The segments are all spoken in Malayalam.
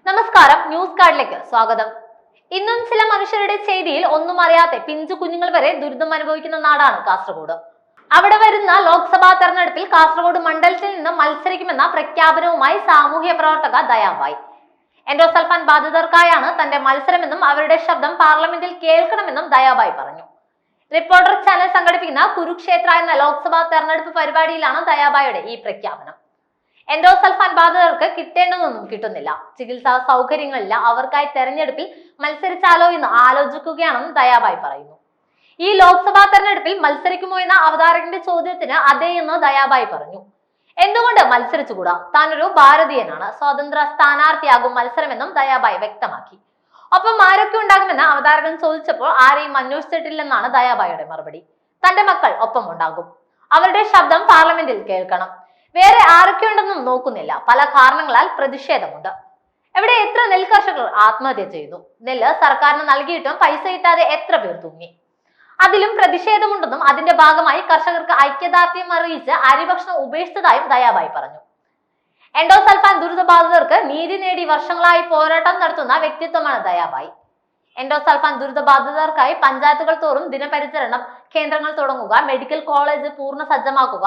നമസ്കാരം, ന്യൂസ് കാർഡിലേക്ക് സ്വാഗതം. ഇന്നും ചില മനുഷ്യരുടെ ചെയ്തിയിൽ ഒന്നും അറിയാതെ പിഞ്ചു കുഞ്ഞുങ്ങൾ വരെ ദുരിതം അനുഭവിക്കുന്ന നാടാണ് കാസർഗോഡ്. അവിടെ വരുന്ന ലോക്സഭാ തെരഞ്ഞെടുപ്പിൽ കാസർഗോഡ് മണ്ഡലത്തിൽ നിന്ന് മത്സരിക്കുമെന്ന പ്രഖ്യാപനവുമായി സാമൂഹ്യ പ്രവർത്തക ദയാബായി. എൻഡോസൾഫാൻ ബാധിതർക്കായാണ് തന്റെ മത്സരമെന്നും അവരുടെ ശബ്ദം പാർലമെന്റിൽ കേൾക്കണമെന്നും ദയാബായി പറഞ്ഞു. റിപ്പോർട്ടർ ചാനൽ സംഘടിപ്പിക്കുന്ന കുരുക്ഷേത്ര എന്ന ലോക്സഭാ തെരഞ്ഞെടുപ്പ് പരിപാടിയിലാണ് ദയാബായിയുടെ ഈ പ്രഖ്യാപനം. എൻഡോസൾഫാൻ ബാധിതർക്ക് കിട്ടേണ്ടതൊന്നും കിട്ടുന്നില്ല, ചികിത്സാ സൗകര്യങ്ങളില്ല, അവർക്കായി തെരഞ്ഞെടുപ്പിൽ മത്സരിച്ചാലോ എന്ന് ആലോചിക്കുകയാണെന്ന് ദയാബായി പറയുന്നു. ഈ ലോക്സഭാ തെരഞ്ഞെടുപ്പിൽ മത്സരിക്കുമോ എന്ന അവതാരകന്റെ ചോദ്യത്തിന് അതേ എന്ന് ദയാബായി പറഞ്ഞു. എന്തുകൊണ്ട് മത്സരിച്ചുകൂടാ? താനൊരു ഭാരതീയനാണ്, സ്വതന്ത്ര സ്ഥാനാർത്ഥിയാകും മത്സരമെന്നും ദയാബായി വ്യക്തമാക്കി. ഒപ്പം ആരൊക്കെ ഉണ്ടാകുമെന്ന് അവതാരകൻ ചോദിച്ചപ്പോൾ ആരെയും അന്വേഷിച്ചിട്ടില്ലെന്നാണ് ദയാബായിയുടെ മറുപടി. തന്റെ മക്കൾ ഒപ്പം ഉണ്ടാകും, അവരുടെ ശബ്ദം പാർലമെന്റിൽ കേൾക്കണം, വേറെ ആരൊക്കെയുണ്ടെന്നും നോക്കുന്നില്ല, പല കാരണങ്ങളാൽ പ്രതിഷേധമുണ്ട്. എവിടെ എത്ര നെൽകർഷകർ ആത്മഹത്യ ചെയ്തു, നെല്ല് സർക്കാരിന് നൽകിയിട്ടും പൈസ കിട്ടാതെ എത്ര പേർ തൂങ്ങി, അതിലും പ്രതിഷേധമുണ്ടെന്നും അതിന്റെ ഭാഗമായി കർഷകർക്ക് ഐക്യദാർഢ്യം അറിയിച്ച് അരിഭക്ഷണം ഉപേക്ഷിച്ചതായും ദയാബായി പറഞ്ഞു. എൻഡോസൾഫാൻ ദുരിതബാധിതർക്ക് നീതി നേടി വർഷങ്ങളായി പോരാട്ടം നടത്തുന്ന വ്യക്തിത്വമാണ് ദയാബായി. എൻഡോസൾഫാൻ ദുരിതബാധിതർക്കായി പഞ്ചായത്തുകൾ തോറും ദിനപരിചരണം കേന്ദ്രങ്ങൾ തുടങ്ങുക, മെഡിക്കൽ കോളേജ് പൂർണ്ണ സജ്ജമാക്കുക,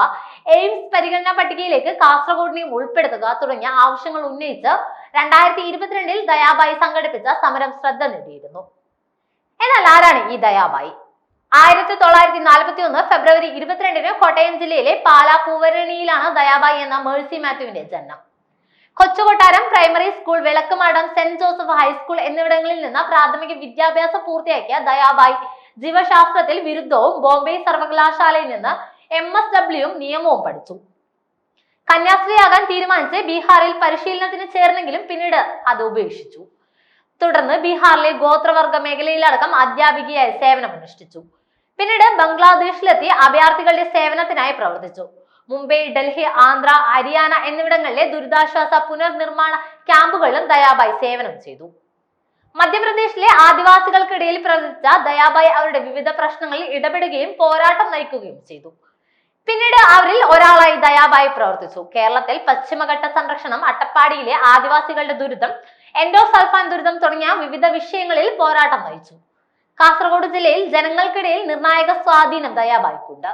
എയിംസ് പരിഗണനാ പട്ടികയിലേക്ക് കാസർഗോഡിനെയും ഉൾപ്പെടുത്തുക തുടങ്ങിയ ആവശ്യങ്ങൾ ഉന്നയിച്ച് 2022 ദയാബായി സംഘടിപ്പിച്ച സമരം ശ്രദ്ധ നേടിയിരുന്നു. എന്നാൽ ആരാണ് ഈ ദയാബായി? 1941 ഫെബ്രുവരി 22 കോട്ടയം ജില്ലയിലെ പാലാ പൂവരണിയിലാണ് ദയാബായി എന്ന മേഴ്സി മാത്യുവിന്റെ ജനനം. Kochukottaram primary school, Vilakkumadam, Saint Joseph high school എന്നിവിടങ്ങളിൽ നിന്ന് പ്രാഥമിക വിദ്യാഭ്യാസം പൂർത്തിയാക്കിയ ദയാബായി ജീവശാസ്ത്രത്തിൽ ബിരുദവും ബോംബെ സർവകലാശാലയിൽ നിന്ന് MSW നിയമവും പഠിച്ചു. കന്യാസ്ത്രീയാകാൻ തീരുമാനിച്ച് ബീഹാറിൽ പരിശീലനത്തിന് ചേർന്നെങ്കിലും പിന്നീട് അത് ഉപേക്ഷിച്ചു. തുടർന്ന് ബീഹാറിലെ ഗോത്രവർഗ മേഖലയിലടക്കം അധ്യാപികയായി സേവനമനുഷ്ഠിച്ചു. പിന്നീട് ബംഗ്ലാദേശിലെത്തി അഭയാർത്ഥികളുടെ സേവനത്തിനായി പ്രവർത്തിച്ചു. മുംബൈ, ഡൽഹി, ആന്ധ്ര, ഹരിയാന എന്നിവിടങ്ങളിലെ ദുരിതാശ്വാസ പുനർനിർമ്മാണ ക്യാമ്പുകളിലും ദയാബായി സേവനം ചെയ്തു. മധ്യപ്രദേശിലെ ആദിവാസികൾക്കിടയിൽ പ്രവർത്തിച്ച ദയാബായി അവരുടെ വിവിധ പ്രശ്നങ്ങളിൽ ഇടപെടുകയും പോരാട്ടം നയിക്കുകയും ചെയ്തു. പിന്നീട് അവരിൽ ഒരാളായി ദയാബായി പ്രവർത്തിച്ചു. കേരളത്തിൽ പശ്ചിമഘട്ട സംരക്ഷണം, അട്ടപ്പാടിയിലെ ആദിവാസികളുടെ ദുരിതം, എൻഡോസൾഫാൻ ദുരിതം തുടങ്ങിയ വിവിധ വിഷയങ്ങളിൽ പോരാട്ടം നയിച്ചു. കാസർഗോഡ് ജില്ലയിൽ ജനങ്ങൾക്കിടയിൽ നിർണായക സ്വാധീനം ദയാബായിക്കുണ്ട്.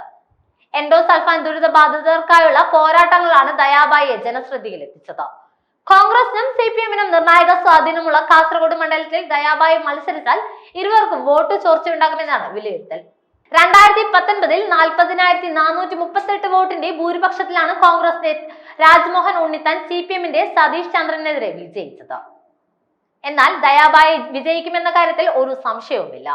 എൻഡോസൾഫാൻ ദുരിതബാധിതർക്കായുള്ള പോരാട്ടങ്ങളാണ് ദയാബായിയെ ജനശ്രദ്ധയിൽ എത്തിച്ചത്. കോൺഗ്രസിനും CPM-നും നിർണായക സ്വാധീനമുള്ള കാസർഗോഡ് മണ്ഡലത്തിൽ ദയാബായി മത്സരിച്ചാൽ ഇരുവർക്കും വോട്ട് ചോർച്ചയുണ്ടാകുമെന്നാണ് വിലയിരുത്തൽ. 2019 40,438 വോട്ടിന്റെ ഭൂരിപക്ഷത്തിലാണ് കോൺഗ്രസിന്റെ രാജ്മോഹൻ ഉണ്ണിത്താൻ CPM-ന്റെ സതീഷ് ചന്ദ്രനെതിരെ വിജയിച്ചത്. എന്നാൽ ദയാബായി വിജയിക്കുമെന്ന കാര്യത്തിൽ ഒരു സംശയവുമില്ല.